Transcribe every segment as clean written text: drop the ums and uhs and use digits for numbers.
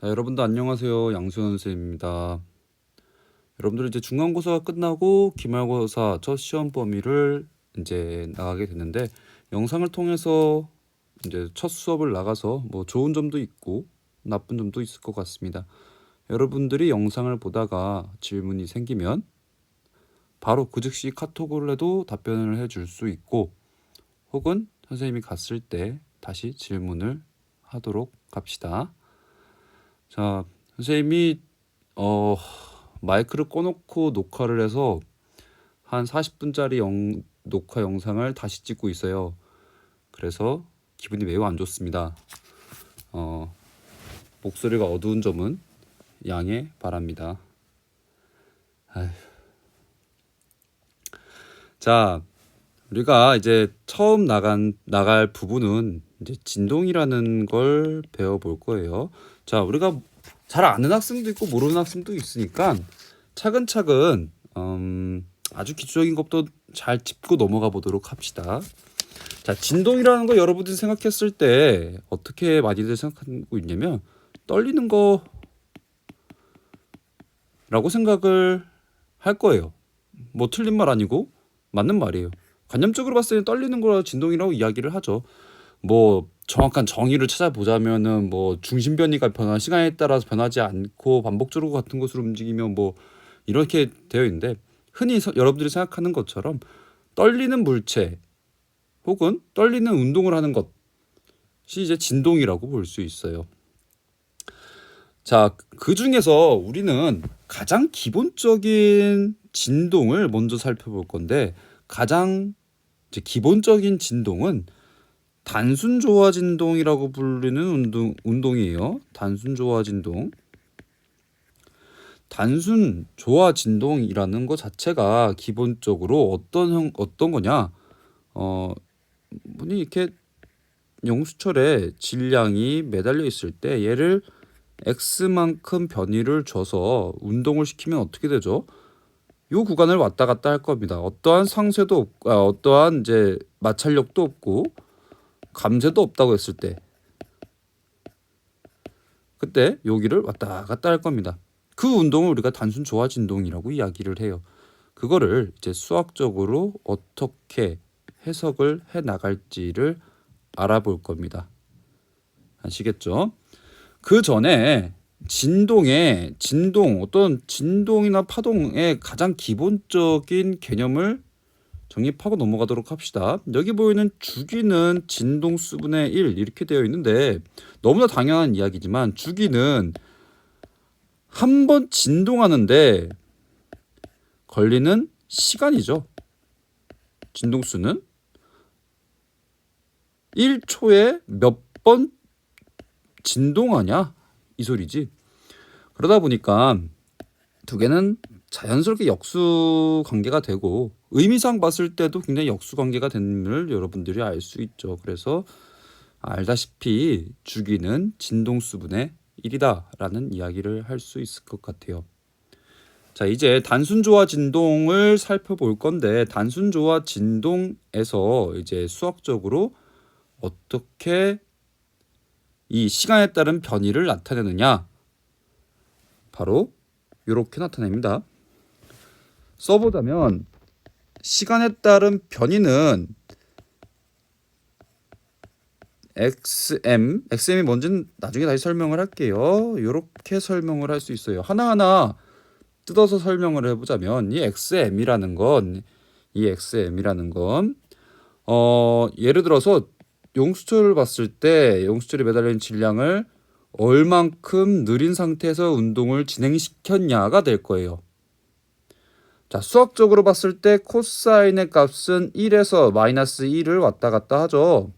자, 여러분들 안녕하세요. 양수현 선생님입니다. 여러분들 이제 중간고사가 끝나고 기말고사 첫 시험 범위를 이제 나가게 됐는데 영상을 통해서 이제 첫 수업을 나가서 뭐 좋은 점도 있고 나쁜 점도 있을 것 같습니다. 여러분들이 영상을 보다가 질문이 생기면 바로 그 즉시 카톡을 해도 답변을 해줄 수 있고 혹은 선생님이 갔을 때 다시 질문을 하도록 합시다. 자, 선생님이 마이크를 꺼놓고 녹화를 해서 한 40분짜리 녹화 영상을 다시 찍고 있어요. 그래서 기분이 매우 안 좋습니다. 목소리가 어두운 점은 양해 바랍니다. 아휴. 자, 우리가 이제 처음 나갈 부분은 이제 진동이라는 걸 배워볼 거예요. 자, 우리가 잘 아는 학생도 있고 모르는 학생도 있으니까 차근차근 아주 기초적인 것도 잘 짚고 넘어가 보도록 합시다. 자, 진동이라는 거 여러분들이 생각했을 때 어떻게 많이들 생각하고 있냐면 떨리는 거라고 생각을 할 거예요. 뭐 틀린 말 아니고 맞는 말이에요. 관념적으로 봤을 때 떨리는 거라 진동이라고 이야기를 하죠. 뭐 정확한 정의를 찾아보자면은 뭐 중심 변이가 시간에 따라서 변하지 않고 반복적으로 같은 곳으로 움직이면 뭐 이렇게 되어 있는데 흔히 여러분들이 생각하는 것처럼 떨리는 물체 혹은 떨리는 운동을 하는 것이 이제 진동이라고 볼 수 있어요. 자, 그 중에서 우리는 가장 기본적인 진동을 먼저 살펴볼 건데 가장 이제 기본적인 진동은 단순 조화 진동이라고 부르는 운동이에요. 단순 조화 진동. 단순 조화 진동이라는 것 자체가 기본적으로 어떤 거냐? 분이 이렇게 용수철에 질량이 매달려 있을 때 얘를 x만큼 변이를 줘서 운동을 시키면 어떻게 되죠? 이 구간을 왔다 갔다 할 겁니다. 어떠한 상쇄도 없고, 어떠한 이제 마찰력도 없고 감쇄도 없다고 했을 때 그때 여기를 왔다 갔다 할 겁니다. 그 운동을 우리가 단순 조화 진동이라고 이야기를 해요. 그거를 이제 수학적으로 어떻게 해석을 해 나갈지를 알아볼 겁니다. 아시겠죠? 그 전에 어떤 진동이나 파동의 가장 기본적인 개념을 정립하고 넘어가도록 합시다. 여기 보이는 주기는 진동 수분의 1 이렇게 되어 있는데 너무나 당연한 이야기지만 주기는 한 번 진동하는데 걸리는 시간이죠. 진동수는 1초에 몇 번 진동하냐 이 소리지. 그러다 보니까 두 개는 자연스럽게 역수 관계가 되고 의미상 봤을 때도 굉장히 역수 관계가 됨을 여러분들이 알 수 있죠. 그래서 알다시피 주기는 진동수분의 1이다라는 이야기를 할 수 있을 것 같아요. 자, 이제 단순조화 진동을 살펴볼 건데 단순조화 진동에서 이제 수학적으로 어떻게 이 시간에 따른 변이를 나타내느냐 바로 이렇게 나타냅니다. 써보자면 시간에 따른 변이는 XM이 뭔지는 나중에 다시 설명을 할게요. 이렇게 설명을 할 수 있어요. 하나하나 뜯어서 설명을 해보자면 이 XM이라는 건 예를 들어서 용수철을 봤을 때 용수철이 매달린 질량을 얼만큼 느린 상태에서 운동을 진행시켰냐가 될 거예요. 자, 수학적으로 봤을 때 코사인의 값은 1에서 마이너스 1을 왔다 갔다 하죠.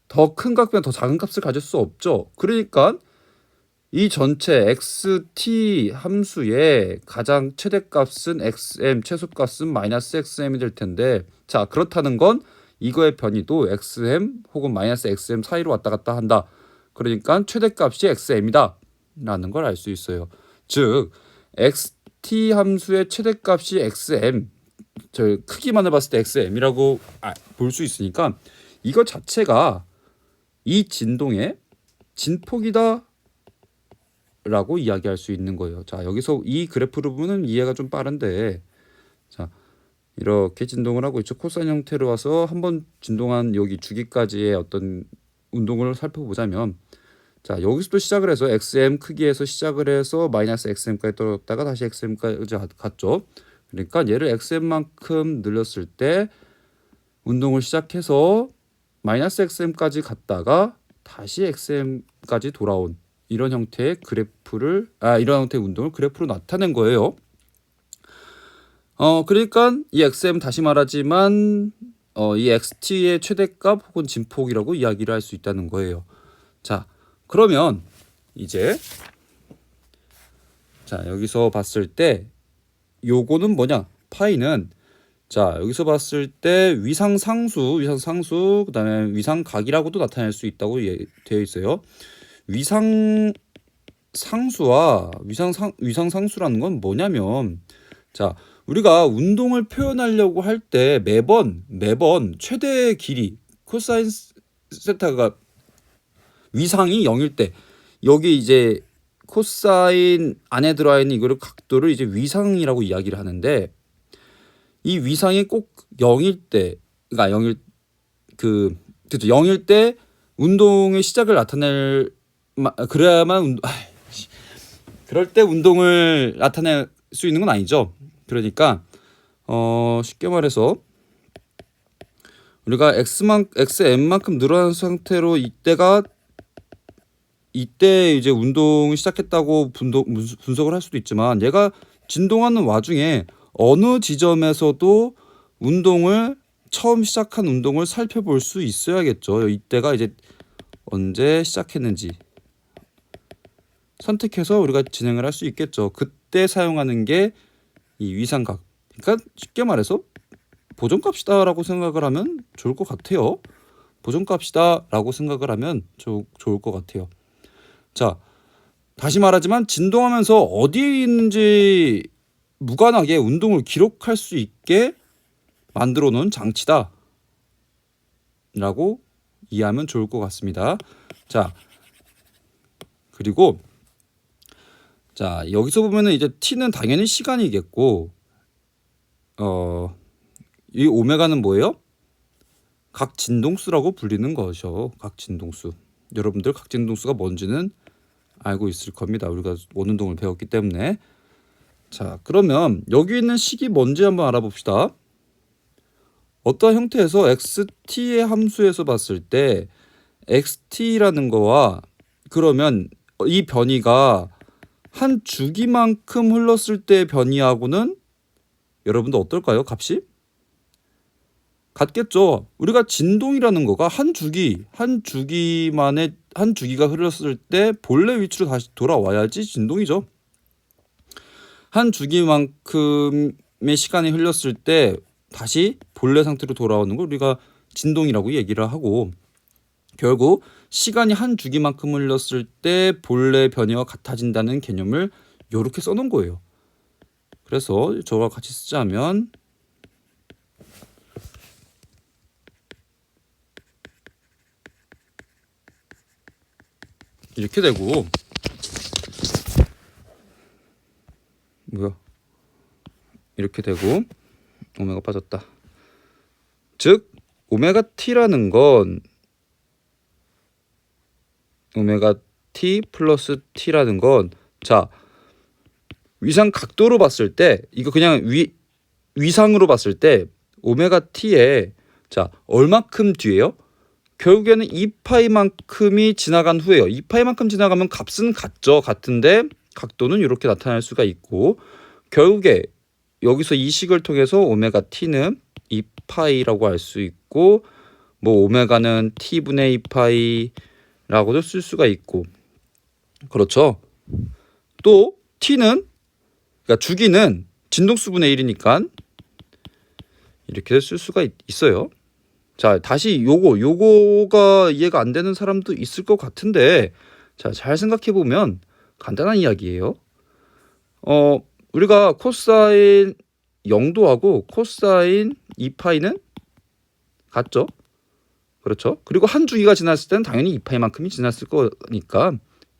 더 큰 값이면 더 작은 값을 가질 수 없죠. 그러니까 이 전체 xt 함수의 가장 최대값은 xm, 최소값은 마이너스 xm이 될 텐데 자, 그렇다는 건 이거의 변이도 xm 혹은 마이너스 xm 사이로 왔다 갔다 한다. 그러니까 최대값이 xm이다 라는 걸 알 수 있어요. 즉 xt 함수의 최대값이 xm, 저 크기만을 봤을 때 xm이라고 볼 수 있으니까 이거 자체가 이 진동의 진폭이다 라고 이야기할 수 있는 거예요. 자, 여기서 이 그래프를 보면 이해가 좀 빠른데, 자, 이렇게 진동을 하고 있죠. 코사인 형태로 와서 한번 진동한 여기 주기까지의 어떤 운동을 살펴보자면, 자, 여기서도 시작을 해서 XM 크기에서 시작을 해서 마이너스 XM까지 떨어졌다가 다시 XM까지 갔죠. 그러니까 얘를 XM만큼 늘렸을 때 운동을 시작해서 마이너스 XM까지 갔다가 다시 XM까지 돌아온 이런 형태의 이런 형태의 운동을 그래프로 나타낸 거예요. 그러니까 이 XM 다시 말하지만 이 XT의 최대값 혹은 진폭이라고 이야기를 할 수 있다는 거예요. 자, 그러면 이제 자, 여기서 봤을 때 요거는 뭐냐? 파이는 자, 여기서 봤을 때 위상상수, 그다음에 위상각이라고도 나타낼 수 있다고 되어 있어요. 위상상수와 위상상수라는 건 뭐냐면, 자, 우리가 운동을 표현하려고 할 때 매번 최대 길이 코사인 세타가 위상이 0일 때 여기 이제 코사인 안에 들어와 있는 이거를 각도를 이제 위상이라고 이야기를 하는데, 이 위상이 꼭 0일 때, 그러니까 0일 때 운동의 시작을 그래야만 그럴 때 운동을 나타낼 수 있는 건 아니죠. 그러니까 쉽게 말해서 우리가 XM만큼 늘어난 상태로 이때 이제 운동을 시작했다고 분석을 할 수도 있지만, 얘가 진동하는 와중에 어느 지점에서도 처음 시작한 운동을 살펴볼 수 있어야겠죠. 이때가 이제 언제 시작했는지 선택해서 우리가 진행을 할 수 있겠죠. 그때 사용하는 게 이 위상각. 그러니까 쉽게 말해서 보정값이다라고 생각을 하면 좋을 것 같아요. 보정값이다라고 생각을 하면 좋을 것 같아요. 자, 다시 말하지만 진동하면서 어디에 있는지 무관하게 운동을 기록할 수 있게 만들어 놓은 장치다 라고 이해하면 좋을 것 같습니다. 자, 그리고 자, 여기서 보면은 이제 t는 당연히 시간이겠고, 이 오메가는 뭐예요? 각 진동수라고 불리는 거죠. 각 진동수. 여러분들 각 진동수가 뭔지는 알고 있을 겁니다. 우리가 원운동을 배웠기 때문에. 자, 그러면 여기 있는 식이 뭔지 한번 알아봅시다. 어떤 형태에서 xt의 함수에서 봤을 때 xt라는 거와, 그러면 이 변이가 한 주기만큼 흘렀을 때 변이하고는 여러분들 어떨까요? 값이? 같겠죠. 우리가 진동이라는 거가 한 주기가 흘렀을 때 본래 위치로 다시 돌아와야지 진동이죠. 한 주기만큼의 시간이 흘렀을 때 다시 본래 상태로 돌아오는 걸 우리가 진동이라고 얘기를 하고, 결국 시간이 한 주기만큼 흘렀을 때 본래 변이와 같아진다는 개념을 이렇게 써놓은 거예요. 그래서 저와 같이 쓰자면 이렇게 되고, 이렇게 되고, 오메가 빠졌다. 즉 오메가 t라는 건 오메가 t 플러스 t라는 건, 자, 위상 각도로 봤을 때, 이거 그냥 위상으로 봤을 때 오메가 t에 자 얼마큼 뒤에요? 결국에는 2파이만큼이 지나간 후에요. 2파이만큼 지나가면 값은 같은데 각도는 이렇게 나타날 수가 있고, 결국에 여기서 이 식을 통해서 오메가 t는 2파이라고 할 수 있고, 뭐 오메가는 t분의 2파이라고도 쓸 수가 있고, 그렇죠. 또 t는, 그러니까 주기는 진동수분의 1이니까 이렇게 쓸 수가 있어요. 자, 다시 요거가 이해가 안 되는 사람도 있을 것 같은데, 자, 잘 생각해 보면 간단한 이야기예요. 우리가 코사인 0도하고 코사인 2파이는 같죠? 그렇죠? 그리고 한 주기가 지났을 때는 당연히 2파이만큼이 지났을 거니까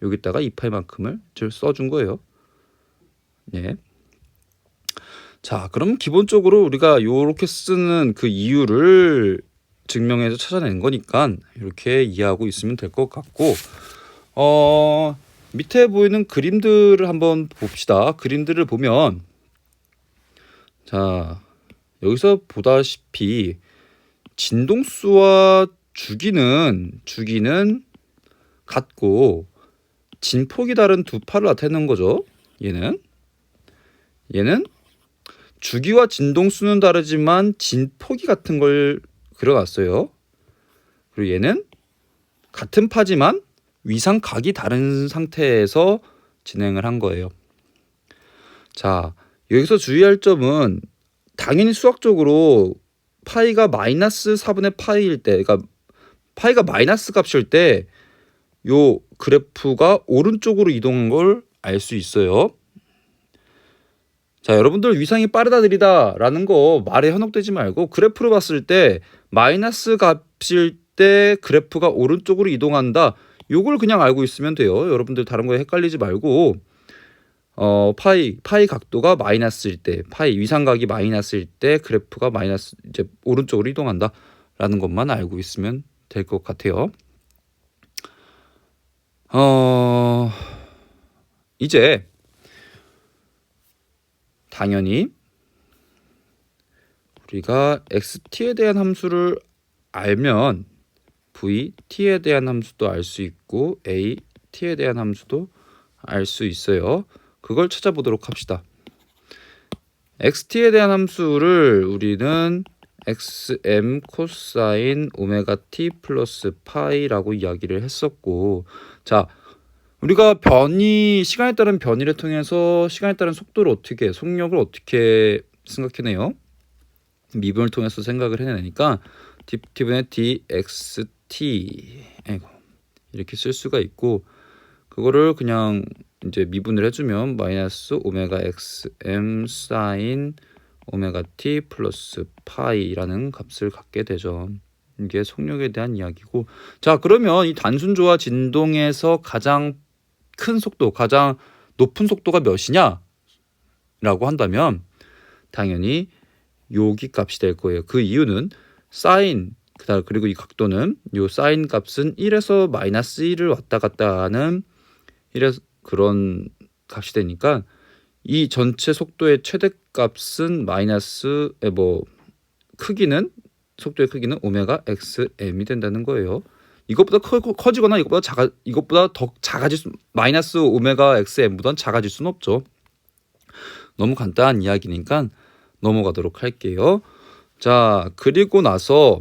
여기다가 2파이만큼을 써준 거예요. 예. 자, 그럼 기본적으로 우리가 요렇게 쓰는 그 이유를 증명해서 찾아낸 거니까 이렇게 이해하고 있으면 될 것 같고, 밑에 보이는 그림들을 한번 봅시다. 그림들을 보면, 자, 여기서 보다시피 진동수와 주기는 같고 진폭이 다른 두 팔을 나타내는 거죠. 얘는 주기와 진동수는 다르지만 진폭이 같은 걸 그려놨어요. 그리고 얘는 같은 파지만 위상각이 다른 상태에서 진행을 한 거예요. 자, 여기서 주의할 점은 당연히 수학적으로 파이가 마이너스 4분의 파이일 때, 그러니까 파이가 마이너스 값일 때 요 그래프가 오른쪽으로 이동한 걸 알 수 있어요. 자, 여러분들 위상이 빠르다 느리다 라는 거 말에 현혹되지 말고 그래프로 봤을 때 마이너스 값일 때 그래프가 오른쪽으로 이동한다, 요걸 그냥 알고 있으면 돼요. 여러분들 다른 거에 헷갈리지 말고 파이 각도가 마이너스일 때, 파이 위상각이 마이너스일 때 그래프가 마이너스 이제 오른쪽으로 이동한다 라는 것만 알고 있으면 될 것 같아요. 이제 당연히 우리가 xt에 대한 함수를 알면 vt에 대한 함수도 알 수 있고 at에 대한 함수도 알 수 있어요. 그걸 찾아보도록 합시다. xt에 대한 함수를 우리는 xm 코사인 오메가 t 플러스 파이라고 이야기를 했었고, 자, 우리가 시간에 따른 변이를 통해서 시간에 따른 속력을 어떻게 생각해내요? 미분을 통해서 생각을 해내니까 dt분의 dxt 이렇게 쓸 수가 있고, 그거를 그냥 이제 미분을 해주면 마이너스 오메가 xm 사인 오메가 t 플러스 파이라는 값을 갖게 되죠. 이게 속력에 대한 이야기고, 자, 그러면 이 단순조와 진동에서 가장 큰 속도, 가장 높은 속도가 몇이냐 라고 한다면 당연히 여기 값이 될 거예요. 그 이유는 사인, 그리고 이 각도는 요 사인 값은 1에서 마이너스 1을 왔다 갔다 하는 그런 값이 되니까 이 전체 속도의 최대값은 속도의 크기는 오메가 xm이 된다는 거예요. 이것보다 커지거나 이것보다 더 작아질 마이너스 오메가 xm보다는 작아질 수는 없죠. 너무 간단한 이야기니까 넘어가도록 할게요. 자, 그리고 나서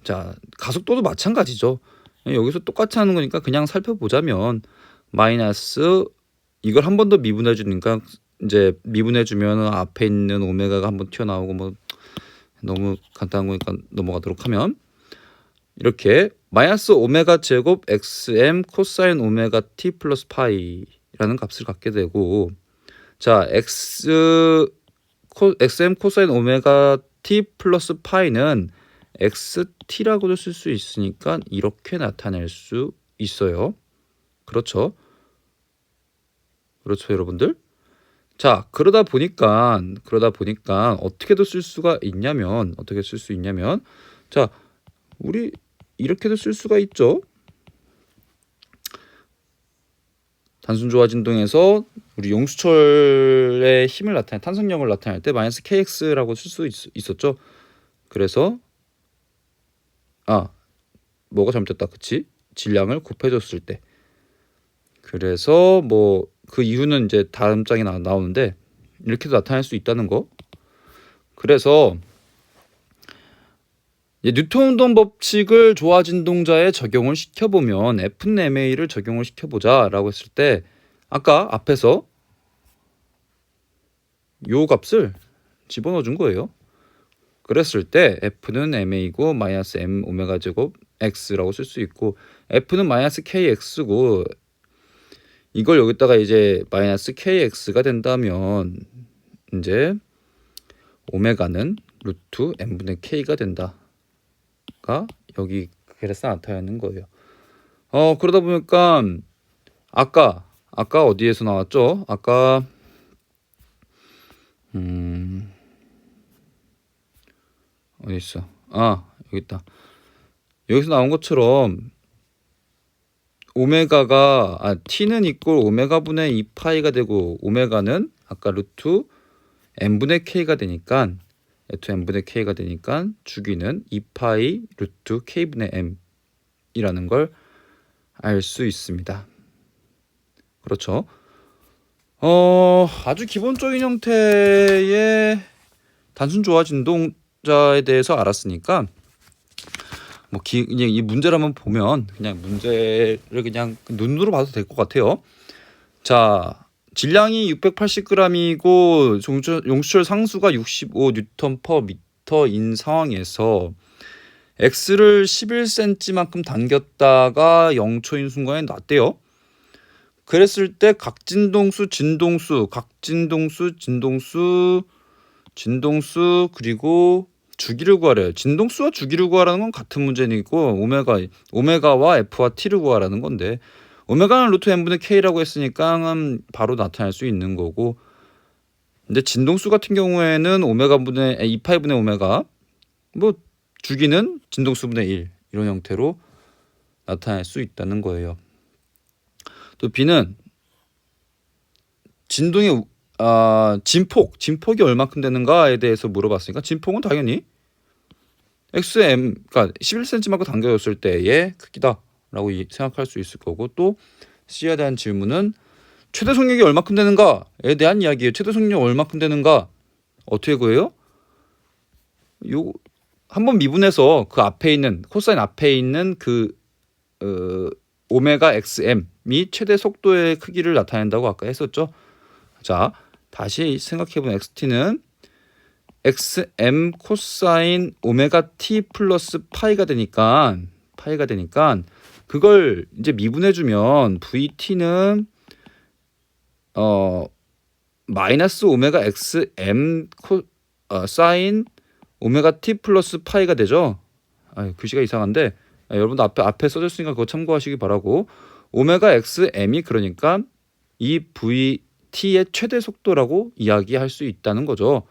자, 가속도도 마찬가지죠. 여기서 똑같이 하는 거니까 그냥 살펴보자면 마이너스 이걸 한 번 더 미분해 주니까 이제 미분해 주면 앞에 있는 오메가가 한번 튀어나오고 뭐 너무 간단한 거니까 넘어가도록 하면 이렇게 마이너스 오메가 제곱 xm 코사인 오메가 t 플러스 파이라는 값을 갖게 되고, 자, xm 코사인 오메가 t 플러스 파이는 xt라고도 쓸 수 있으니까 이렇게 나타낼 수 있어요. 그렇죠, 여러분들? 자, 그러다 보니까 어떻게도 쓸 수가 있냐면, 어떻게 쓸 수 있냐면, 자, 우리 이렇게도 쓸 수가 있죠. 단순조화 진동에서 우리 용수철의 힘을 탄성력을 나타낼 때 마이너스 kx라고 쓸 수 있었죠. 그래서 뭐가 잘못됐다, 그치? 질량을 곱해줬을 때. 그래서 뭐 그 이유는 이제 다음 장에 나오는데 이렇게도 나타낼 수 있다는 거. 그래서 뉴턴 운동 법칙을 조화 진동자에 적용을 시켜보면 F는 MA를 적용을 시켜보자라고 했을 때 아까 앞에서 요 값을 집어넣어 준 거예요. 그랬을 때 F는 MA고 마이너스 M 오메가 제곱 X라고 쓸 수 있고, F는 마이너스 KX고 이걸 여기다가 이제 마이너스 KX가 된다면 이제 오메가는 루트 M분의 K가 된다가 여기 그래서 나타나는 거예요. 그러다 보니까 아까 어디에서 나왔죠? 아까 어디 있어? 여기 있다. 여기서 나온 것처럼 t는 이꼴 오메가 분의 2파이가 되고 오메가는 아까 루트 n분의 k가 되니까 루트 n분의 k가 되니까 주기는 2파이 루트 k분의 m이라는 걸 알 수 있습니다. 그렇죠? 아주 기본적인 형태의 단순 조화 진동자에 대해서 알았으니까 그냥 이 문제를 한번 보면 그냥 문제를 그냥 눈으로 봐도 될 것 같아요. 자, 질량이 680g이고 용수철 상수가 65N/m인 상황에서 X를 11cm만큼 당겼다가 0초인 순간에 놨대요. 그랬을 때 각진동수, 진동수 그리고 주기를 구하래요. 진동수와 주기를 구하라는 건 같은 문제니고 오메가와 F와 T를 구하라는 건데 오메가는 루트 n분의 k라고 했으니까 바로 나타날 수 있는 거고 근데 진동수 같은 경우에는 오메가분의 2파이분의 오메가 주기는 진동수분의 1 이런 형태로 나타날 수 있다는 거예요. 또 B는 진동의 진폭이 얼마큼 되는가에 대해서 물어봤으니까 진폭은 당연히 XM 그러니까 11cm만큼 당겨졌을 때의 크기다라고 생각할 수 있을 거고 또 C에 대한 질문은 최대 속력이 얼마큼 되는가에 대한 이야기예요. 최대 속력이 얼마큼 되는가 어떻게 구해요? 요 한번 미분해서 그 앞에 있는 코사인 앞에 있는 그 오메가 XM이 최대 속도의 크기를 나타낸다고 아까 했었죠. 자, 다시 생각해보면 XT는 XM 코사인 오메가 T 플러스 파이가 되니까 그걸 이제 미분해주면 VT는 마이너스 오메가 XM 사인 오메가 T 플러스 파이가 되죠. 글씨가 이상한데 여러분도 앞에 써졌으니까 그거 참고하시기 바라고 오메가 XM이 그러니까 이 VT의 최대 속도라고 이야기할 수 있다는 거죠.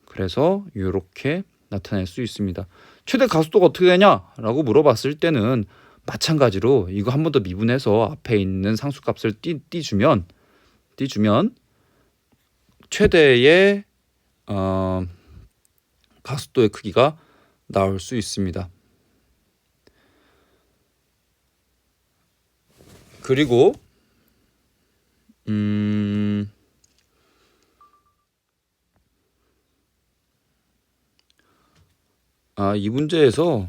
그래서 이렇게 나타낼 수 있습니다. 최대 가속도가 어떻게 되냐라고 물어봤을 때는 마찬가지로 이거 한 번 더 미분해서 앞에 있는 상수값을 띄주면 최대의 가속도의 크기가 나올 수 있습니다. 그리고 이 문제에서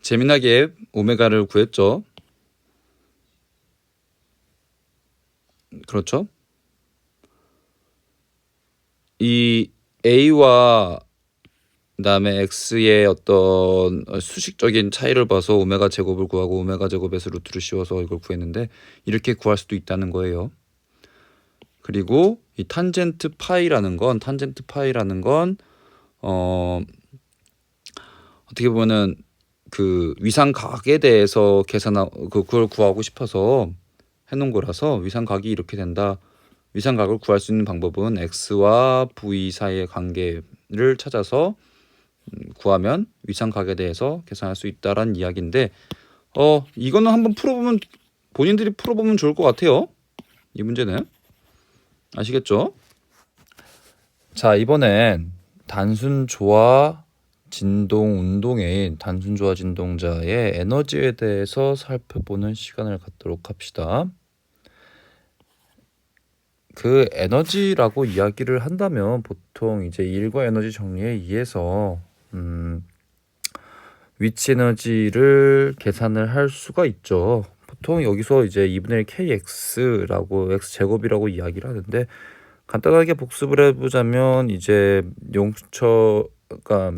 재미나게 오메가를 구했죠. 그렇죠? 이 A와 그다음에 X의 어떤 수식적인 차이를 봐서 오메가 제곱을 구하고 오메가 제곱에서 루트를 씌워서 이걸 구했는데 이렇게 구할 수도 있다는 거예요. 그리고 이 탄젠트 파이라는 건 어떻게 보면은 그 위상각에 대해서 그걸 구하고 싶어서 해놓은 거라서 위상각이 이렇게 된다. 위상각을 구할 수 있는 방법은 X와 V 사이의 관계를 찾아서 구하면 위상각에 대해서 계산할 수 있다라는 이야기인데 이거는 한번 본인들이 풀어보면 좋을 것 같아요. 이 문제는 아시겠죠? 자, 이번엔 단순 조화 진동 운동의 단순 조화 진동자의 에너지에 대해서 살펴보는 시간을 갖도록 합시다. 그 에너지라고 이야기를 한다면 보통 이제 일과 에너지 정리에 의해서 위치 에너지를 계산을 할 수가 있죠. 보통 여기서 이제 2분의 1 kx라고 x제곱이라고 이야기를 하는데 간단하게 복습을 해보자면 이제 그러니까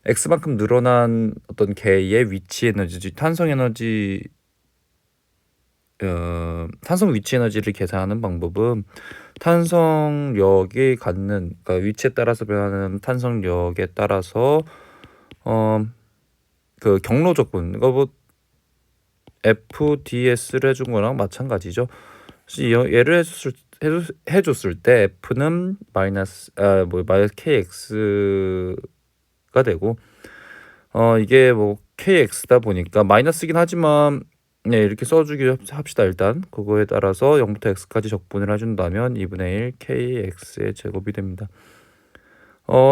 x만큼 늘어난 어떤 개의 위치 에너지, 탄성 위치 에너지를 계산하는 방법은 탄성력이 갖는 그러니까 위치에 따라서 변하는 탄성력에 따라서 그 경로적분 그러니까 FDS를 해준 거랑 마찬가지죠. 얘를 해줬을 때 F는 마이너스 KX가 되고 이게 뭐 KX다 보니까 마이너스긴 하지만 네, 이렇게 써주기 합시다. 일단 그거에 따라서 0부터 x까지 적분을 해준다면 2분의 1 kx의 제곱이 됩니다.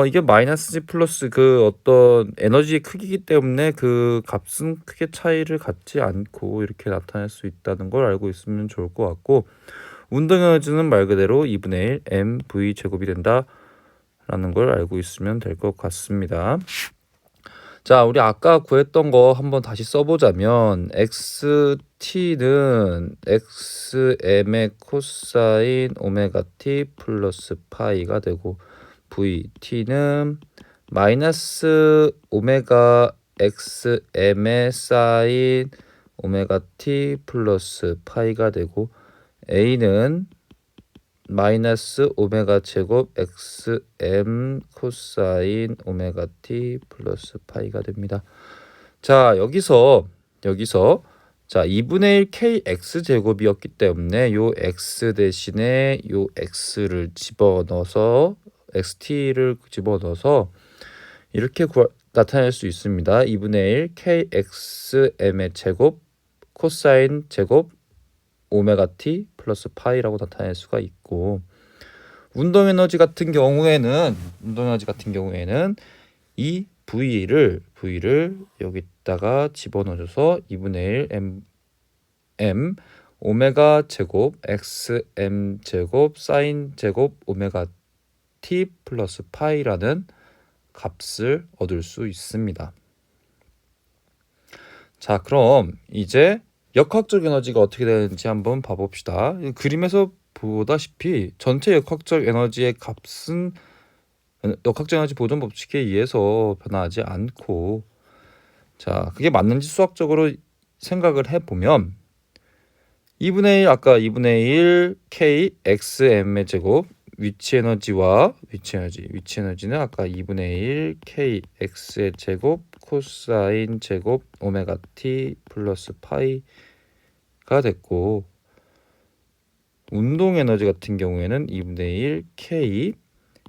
이게 마이너스 g 플러스 그 어떤 에너지의 크기이기 때문에 그 값은 크게 차이를 갖지 않고 이렇게 나타낼 수 있다는 걸 알고 있으면 좋을 것 같고, 운동 에너지는 말 그대로 2분의 1 mv 제곱이 된다라는 걸 알고 있으면 될 것 같습니다. 자, 우리 아까 구했던 거 한번 다시 써보자면 xt는 xm의 코사인 오메가 t 플러스 파이가 되고, vt는 마이너스 오메가 xm의 사인 오메가 t 플러스 파이가 되고, a는 마이너스 오메가 제곱 xm 코사인 오메가 t 플러스 파이가 됩니다. 자, 여기서 자 2분의 1 kx 제곱이었기 때문에 요 x 대신에 요 x를 집어넣어서 xt를 집어넣어서 이렇게 나타낼 수 있습니다. 2분의 1 kxm의 제곱 코사인 제곱 오메가 t 플러스 파이라고 나타낼 수가 있고, 운동 에너지 같은 경우에는 이 v를 여기다가 집어넣어줘서 2분의 1 m 오메가 제곱 xm 제곱 사인 제곱 오메가 t 플러스 파이라는 값을 얻을 수 있습니다. 자, 그럼 이제 역학적 에너지가 어떻게 되는지 한번 봐봅시다. 그림에서 보다시피 전체 역학적 에너지의 값은 역학적 에너지 보존 법칙에 의해서 변하지 않고, 자, 그게 맞는지 수학적으로 생각을 해보면 2분의 1 아까 2분의 1 k xm의 제곱 위치 에너지는 아까 2분의 1 k x의 제곱 코사인 제곱 오메가 t 플러스 파이가 됐고, 운동 에너지 같은 경우에는 2분의 1 k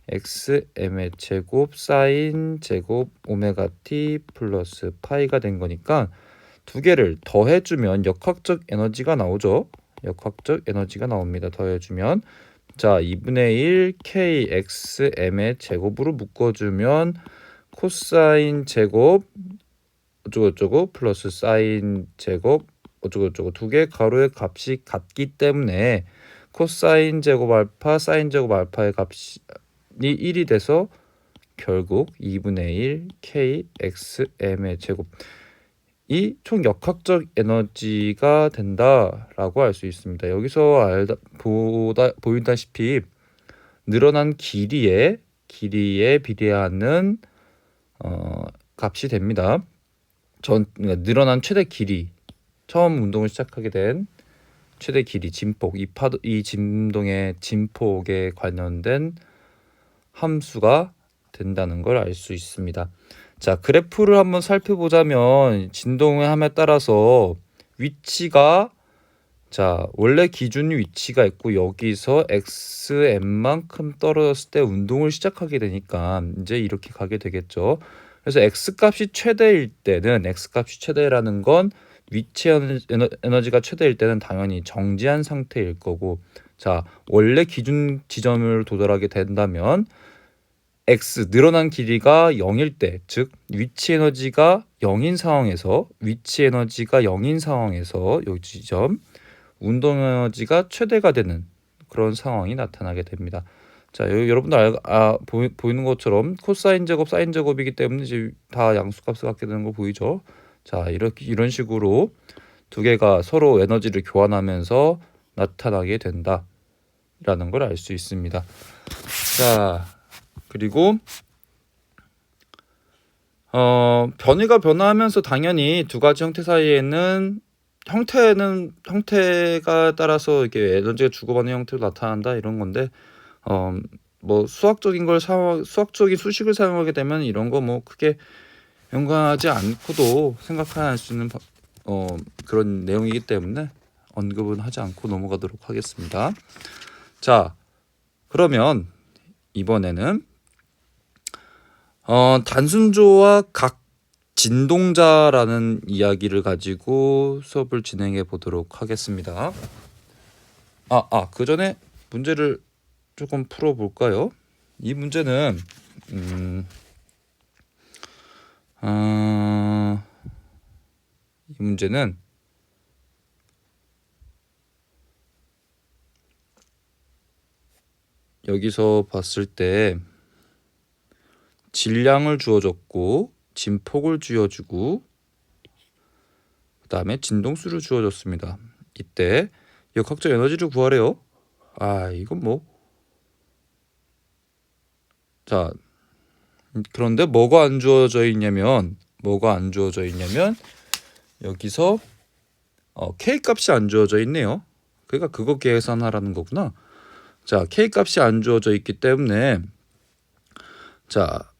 xm의 제곱 사인 제곱 오메가 t 플러스 파이가 된 거니까 두 개를 더해주면 역학적 에너지가 나오죠. 역학적 에너지가 나옵니다. 더해주면 자 2분의 1 kxm의 제곱으로 묶어주면 코사인 제곱 어쩌고저쩌고 플러스 사인 제곱 어쩌고저쩌고 두 개 가로의 값이 같기 때문에 코사인 제곱 알파 사인 제곱 알파의 값이 1이 돼서 결국 2분의 1 kxm의 제곱 이 총 역학적 에너지가 된다라고 알 수 있습니다. 여기서 보인다시피 늘어난 길이에 비례하는 값이 됩니다. 그러니까 늘어난 최대 길이, 처음 운동을 시작하게 된 최대 길이, 진폭, 이 진동의 진폭에 관련된 함수가 된다는 걸 알 수 있습니다. 자, 그래프를 한번 살펴보자면 진동의 함에 따라서 위치가 자 원래 기준 위치가 있고 여기서 xm만큼 떨어졌을 때 운동을 시작하게 되니까 이제 이렇게 가게 되겠죠. 그래서 x값이 최대일 때는 x값이 최대라는 건 위치 에너지가 최대일 때는 당연히 정지한 상태일 거고, 자 원래 기준 지점을 도달하게 된다면 x 늘어난 길이가 0일 때, 즉 위치 에너지가 0인 상황에서 이 지점 운동 에너지가 최대가 되는 그런 상황이 나타나게 됩니다. 자, 여러분들 보이는 것처럼 코사인 제곱 사인 제곱이기 때문에 이제 다 양수값을 갖게 되는 거 보이죠? 자, 이런 식으로 두 개가 서로 에너지를 교환하면서 나타나게 된다라는 걸 알 수 있습니다. 자, 그리고 변이가 변화하면서 당연히 두 가지 형태 사이에는 형태가 따라서 이렇게 에너지가 주고받는 형태로 나타난다 이런 건데, 뭐 수학적인 수식을 사용하게 되면 이런 거 뭐 크게 연관하지 않고도 생각할 수 있는 그런 내용이기 때문에 언급은 하지 않고 넘어가도록 하겠습니다. 자, 그러면 이번에는 단순조와 각진동자라는 이야기를 가지고 수업을 진행해 보도록 하겠습니다. 그 전에 문제를 조금 풀어볼까요? 이 문제는 이 문제는 여기서 봤을 때 질량을 주어졌고 진폭을 주어주고 그 다음에 진동수를 주어졌습니다. 이때 역학적 에너지를 구하래요. 이건 뭐. 자, 그런데 뭐가 안 주어져 있냐면 여기서 K 값이 안 주어져 있네요. 그러니까 그거 계산하라는 거구나. 자, K 값이 안 주어져 있기 때문에 자,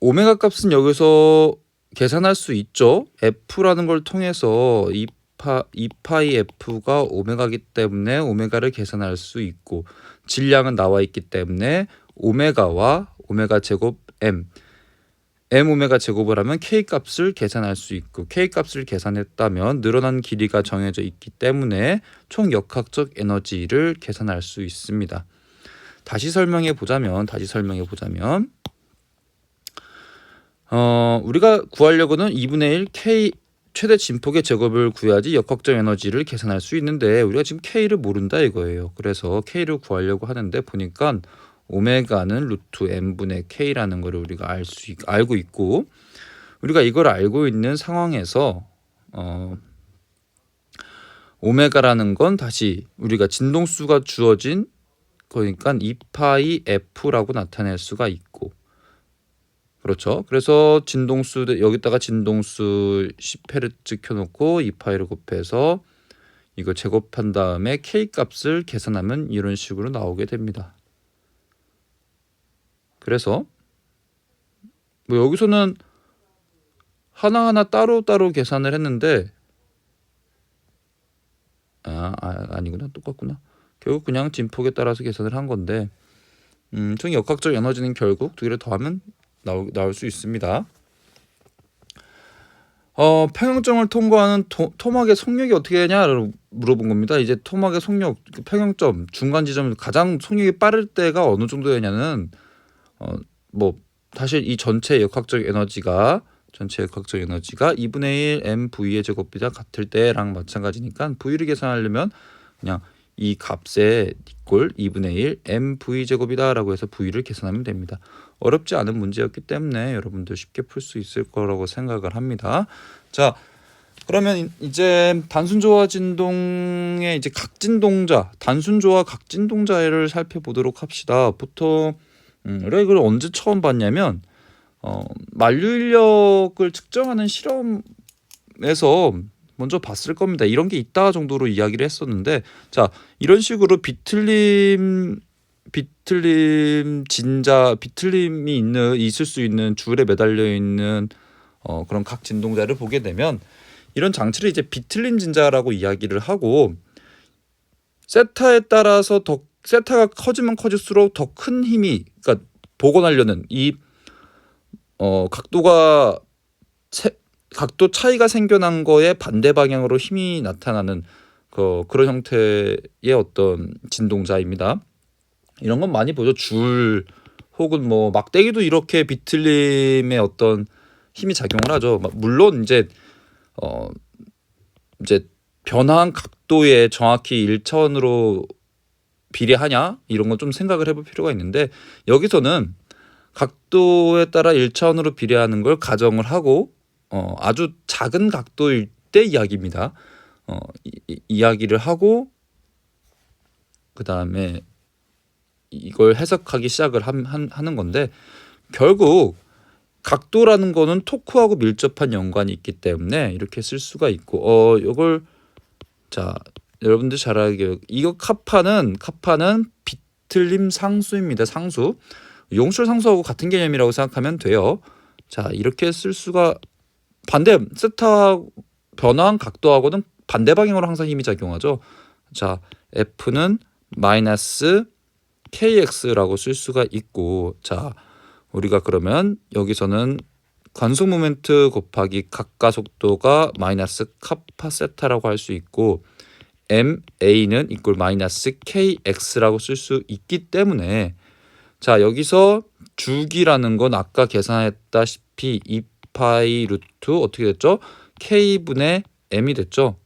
오메가 값은 여기서 계산할 수 있죠. F라는 걸 통해서 2파이 F가 오메가이기 때문에 오메가를 계산할 수 있고 질량은 나와 있기 때문에 오메가와 오메가 제곱 M 오메가 제곱을 하면 K 값을 계산할 수 있고 K 값을 계산했다면 늘어난 길이가 정해져 있기 때문에 총 역학적 에너지를 계산할 수 있습니다. 다시 설명해 보자면 우리가 구하려고는 2분의 1 K 최대 진폭의 제곱을 구해야지 역학적 에너지를 계산할 수 있는데 우리가 지금 K를 모른다 이거예요. 그래서 K를 구하려고 하는데 보니까 오메가는 루트 n분의 K라는 거를 우리가 알고 있고 우리가 이걸 알고 있는 상황에서 오메가라는 건 다시 우리가 진동수가 주어진 거니까 2파이 F라고 나타낼 수가 있고 그렇죠. 그래서 진동수 여기다가 진동수 10Hz 켜놓고 2파이를 곱해서 이거 제곱한 다음에 K 값을 계산하면 이런 식으로 나오게 됩니다. 그래서 뭐 여기서는 하나하나 따로따로 계산을 했는데 아니구나. 똑같구나. 결국 그냥 진폭에 따라서 계산을 한 건데 총 역학적 에너지는 결국 두 개를 더하면 나올 수 있습니다. 평형점을 통과하는 토막의 속력이 어떻게 되냐를 물어본 겁니다. 이제 토막의 속력, 평형점, 중간 지점 가장 속력이 빠를 때가 어느 정도 되냐는 사실 이 전체 역학적 에너지가 2분의 1 mv의 제곱비가 같을 때랑 마찬가지니까 v를 계산하려면 그냥 이 값의 뒷골 2분의 1 mv 제곱이다 라고 해서 v를 계산하면 됩니다. 어렵지 않은 문제였기 때문에 여러분들 쉽게 풀 수 있을 거라고 생각을 합니다. 자, 그러면 이제 단순조와 진동의 이제 각진동자, 단순조와 각진동자를 살펴보도록 합시다. 보통 우리가 이걸 언제 처음 봤냐면 만류인력을 측정하는 실험에서 먼저 봤을 겁니다. 이런 게 있다 정도로 이야기를 했었는데 자, 이런 식으로 비틀림이 있을 수 있는 줄에 매달려 있는 그런 각 진동자를 보게 되면 이런 장치를 이제 비틀림 진자라고 이야기를 하고 세타에 따라서 세타가 커지면 커질수록 더 큰 힘이 그러니까 복원하려는 이 각도 차이가 생겨난 거에 반대 방향으로 힘이 나타나는 그런 형태의 어떤 진동자입니다. 이런 건 많이 보죠. 줄 혹은 뭐 막대기도 이렇게 비틀림의 어떤 힘이 작용을 하죠. 물론 이제 변화한 각도에 정확히 일차원으로 비례하냐 이런 건 좀 생각을 해볼 필요가 있는데 여기서는 각도에 따라 일차원으로 비례하는 걸 가정을 하고 아주 작은 각도일 때 이야기입니다. 이야기를 하고 그 다음에 이걸 해석하기 시작을 하는 건데 결국 각도라는 거는 토크하고 밀접한 연관이 있기 때문에 이렇게 쓸 수가 있고 이걸 자 여러분들 잘 알게 이거 카파는 비틀림 상수입니다. 상수 용출 상수하고 같은 개념이라고 생각하면 돼요. 자 이렇게 쓸 수가 반대 세타도 변화한 각도하고는 반대 방향으로 항상 힘이 작용하죠. 자, F는 마이너스 kx라고 쓸 수가 있고, 자, 우리가 그러면 여기서는 관속 모멘트 곱하기 각가속도가 마이너스 카파 세타라고 할 수 있고, ma는 이꼴 마이너스 kx라고 쓸 수 있기 때문에, 자, 여기서 주기라는 건 아까 계산했다시피 2파이 루트 어떻게 됐죠? k분의 m이 됐죠.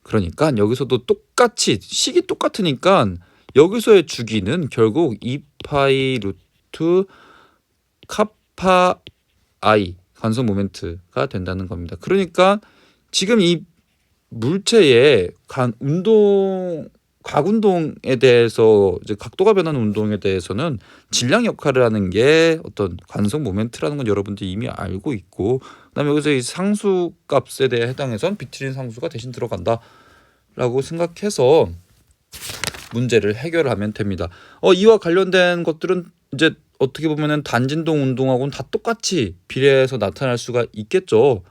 그러니까 여기서도 똑같이 식이 똑같으니까 여기서의 주기는 결국 2파이 루트 카파 i 관성 모멘트가 된다는 겁니다. 그러니까 지금 이 물체의 각운동에 대해서, 이제 각도가 변하는 운동에 대해서는 질량 역할을 하는 게 어떤 관성 모멘트라는 건 여러분들이 이미 알고 있고, 그다음에 여기서 이 상수 값에 대해 해당해선 비트린 상수가 대신 들어간다라고 생각해서 문제를 해결하면 됩니다. 이와 관련된 것들은 이제 어떻게 보면은 단진동 운동하고는 다 똑같이 비례해서 나타날 수가 있겠죠.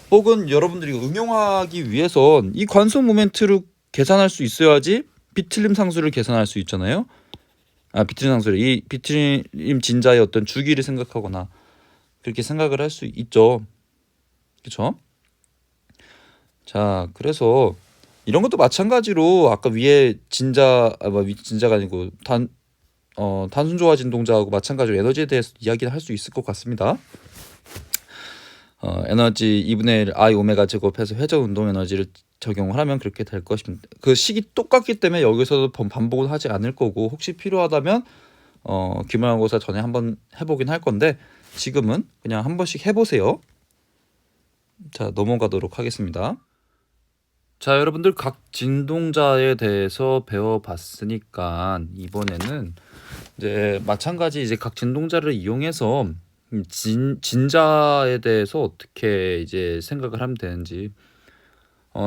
혹은 여러분들이 응용하기 위해선 이 관성 모멘트를 계산할 수 있어야지 비틀림 상수를 계산할 수 있잖아요. 비틀림 상수를, 이 비틀림 진자의 어떤 주기를 생각하거나 그렇게 생각을 할 수 있죠. 그렇죠? 자, 그래서 이런 것도 마찬가지로 아까 위에 진자가 아니고 단순 조화 진동자하고 마찬가지로 에너지에 대해서 이야기를 할 수 있을 것 같습니다. 에너지 2분의 1 I 오메가 제곱해서 회전 운동 에너지를 적용을 하면 그렇게 될 것입니다. 그 식이 똑같기 때문에 여기서도 반복은 하지 않을 거고, 혹시 필요하다면 기말고사 전에 한번 해보긴 할 건데 지금은 그냥 한 번씩 해보세요. 자, 넘어가도록 하겠습니다. 자, 여러분들 각 진동자에 대해서 배워봤으니까 이번에는 이제 마찬가지 이제 각 진동자를 이용해서 진자에 대해서 어떻게 이제 생각을 하면 되는지,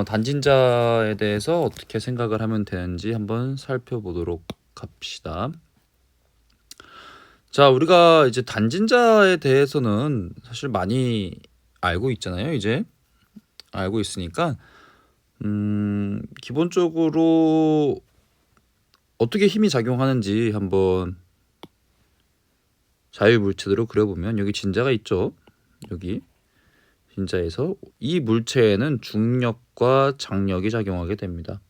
단진자에 대해서 어떻게 생각을 하면 되는지 한번 살펴보도록 합시다. 자, 우리가 이제 단진자에 대해서는 사실 많이 알고 있잖아요. 이제 알고 있으니까 기본적으로 어떻게 힘이 작용하는지 한번 자유물체대로 그려보면, 여기 진자가 있죠. 여기 진자에서 이 물체에는 중력과 장력이 작용하게 됩니다.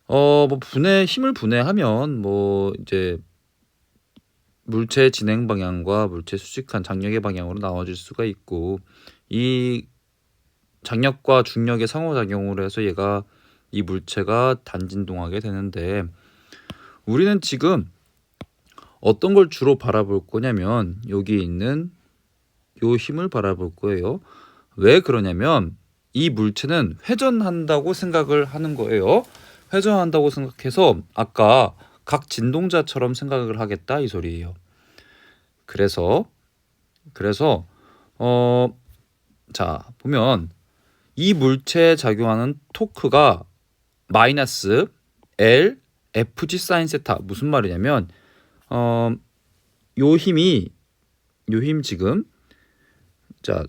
힘을 분해하면 이제 물체 진행 방향과 물체 수직한 장력의 방향으로 나눠질 수가 있고, 이 장력과 중력의 상호작용으로 해서 이 물체가 단진동하게 되는데, 우리는 지금 어떤 걸 주로 바라볼 거냐면 여기 있는 요 힘을 바라볼 거예요. 왜 그러냐면 이 물체는 회전한다고 생각을 하는 거예요. 회전한다고 생각해서 아까 각 진동자처럼 생각을 하겠다 이 소리예요. 그래서 자, 보면 이 물체에 작용하는 토크가 마이너스 L FG 사인 세타. 무슨 말이냐면 요 힘 지금, 자,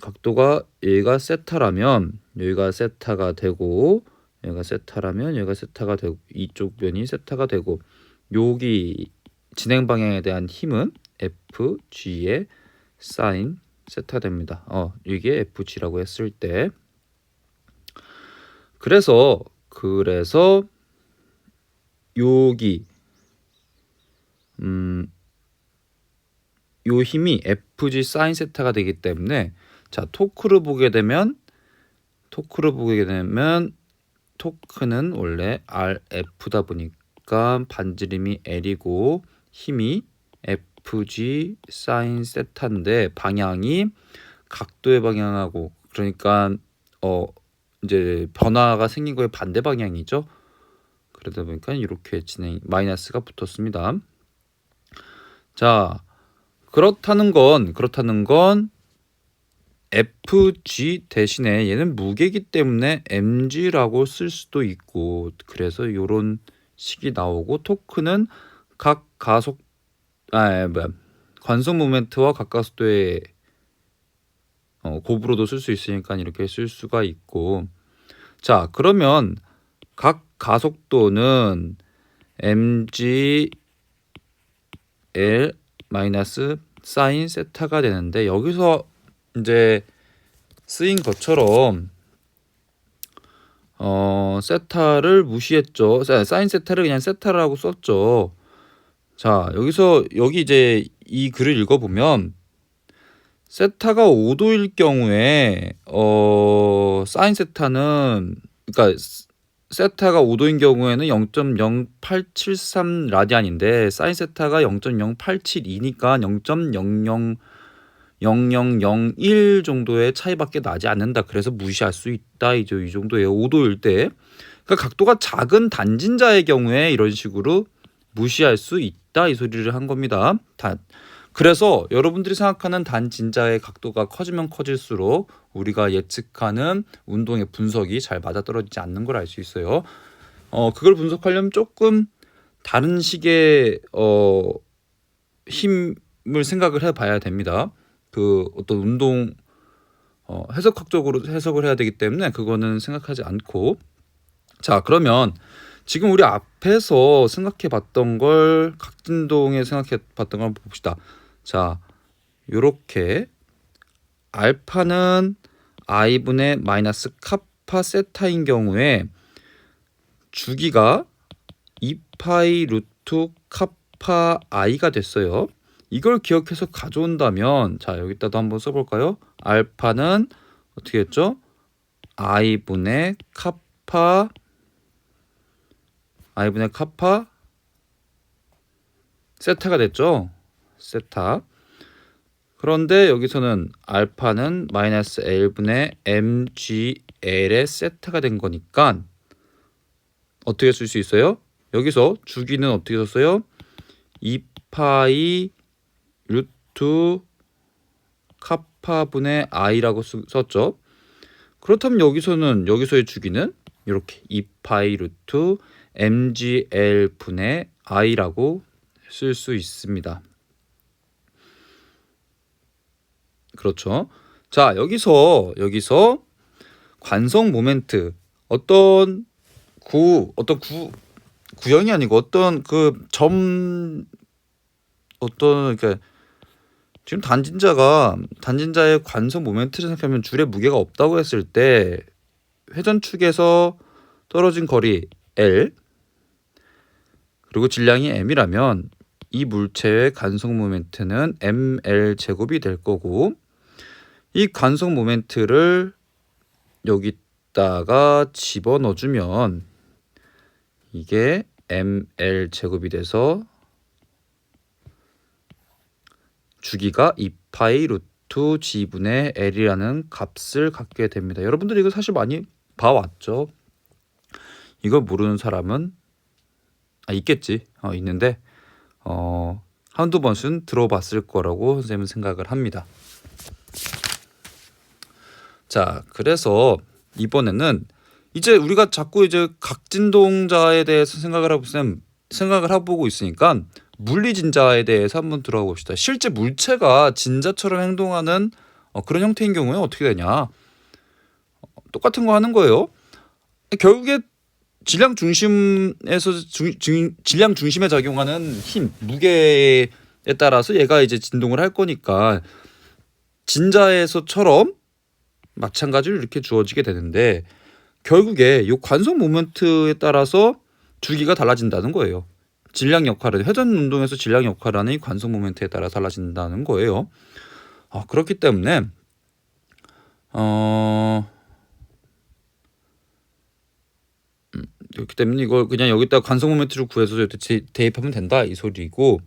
각도가 여기가 세타라면 여기가 세타가 되고, 여기가 세타라면 여기가 세타가 되고, 이쪽 면이 세타가 되고, 여기 진행 방향에 대한 힘은 FG의 사인 세타가 됩니다. 이게 FG라고 했을 때, 그래서 여기 요 힘이 FG 사인 세타가 되기 때문에, 자, 토크를 보게 되면 토크는 원래 RF다 보니까 반지름이 L이고 힘이 FG 사인 세타인데 방향이 각도의 방향하고, 그러니까 이제 변화가 생긴 거의 반대 방향이죠. 그러다 보니까 이렇게 마이너스가 붙었습니다. 자, 그렇다는 건 FG 대신에 얘는 무게이기 때문에 mg라고 쓸 수도 있고, 그래서 이런 식이 나오고, 토크는 각 관성 모멘트와 각가속도의 곱으로도 쓸 수 있으니까 이렇게 쓸 수가 있고. 자, 그러면 각 가속도는 mg L 마이너스 사인 세타가 되는데, 여기서 이제 쓰인 것처럼 세타를 무시했죠. 사인 세타를 그냥 세타라고 썼죠. 자, 여기 이제 이 글을 읽어보면 세타가 5도일 경우에 사인 세타는, 그러니까 세타가 5도인 경우에는 0.0873 라디안인데 사인 세타가 0.0872니까 0.000001 정도의 차이밖에 나지 않는다. 그래서 무시할 수 있다. 이 정도예요. 5도일 때. 그러니까 각도가 작은 단진자의 경우에 이런 식으로 무시할 수 있다. 이 소리를 한 겁니다. 그래서 여러분들이 생각하는 단진자의 각도가 커지면 커질수록 우리가 예측하는 운동의 분석이 잘 맞아떨어지지 않는 걸 알 수 있어요. 그걸 분석하려면 조금 다른 식의 힘을 생각을 해봐야 됩니다. 그 어떤 운동 해석학적으로 해석을 해야 되기 때문에 그거는 생각하지 않고. 자, 그러면 지금 우리 앞에서 생각해봤던 걸, 각진동에 생각해봤던 걸 한번 봅시다. 자, 요렇게 알파는 i분의 마이너스 카파 세타인 경우에 주기가 2파이 루트 카파 i가 됐어요. 이걸 기억해서 가져온다면, 자, 여기다도 한번 써볼까요? 알파는 어떻게 했죠? i분의 카파 세타가 됐죠? 세타. 그런데 여기서는 알파는 마이너스 L분의 mgl의 세타가 된 거니까 어떻게 쓸 수 있어요? 여기서 주기는 어떻게 썼어요? 2파이 루트 카파분의 i라고 썼죠. 그렇다면 여기서의 주기는 이렇게 2파이 루트 mgl분의 i라고 쓸 수 있습니다. 그렇죠. 자, 여기서 관성 모멘트, 어떤 구형이 아니고 어떤 그러니까 지금 단진자의 관성 모멘트를 생각하면 줄에 무게가 없다고 했을 때 회전축에서 떨어진 거리 L 그리고 질량이 m이라면 이 물체의 관성 모멘트는 ml 제곱이 될 거고, 이 관성 모멘트를 여기다가 집어넣어주면 이게 ml 제곱이 돼서 주기가 2파이 루트 g분의 l이라는 값을 갖게 됩니다. 여러분들이 이거 사실 많이 봐왔죠. 이걸 모르는 사람은 있겠지. 있는데 한두 번씩은 들어봤을 거라고 선생님은 생각을 합니다. 자, 그래서 이번에는 이제 우리가 자꾸 이제 각진동자에 대해서 생각을 해보고 있으니까 물리진자에 대해서 한번 들어가 봅시다. 실제 물체가 진자처럼 행동하는 그런 형태인 경우에 어떻게 되냐? 똑같은 거 하는 거예요. 결국에 질량 중심에 작용하는 힘, 무게에 따라서 얘가 이제 진동을 할 거니까 진자에서처럼 마찬가지로 이렇게 주어지게 되는데, 결국에 이 관성 모멘트에 따라서 주기가 달라진다는 거예요. 질량 역할을, 회전 운동에서 질량 역할하는 이 관성 모멘트에 따라 달라진다는 거예요. 그렇기 때문에 그렇기 때문에 이걸 그냥 여기다 관성 모멘트를 구해서 대입하면 된다 이 소리고,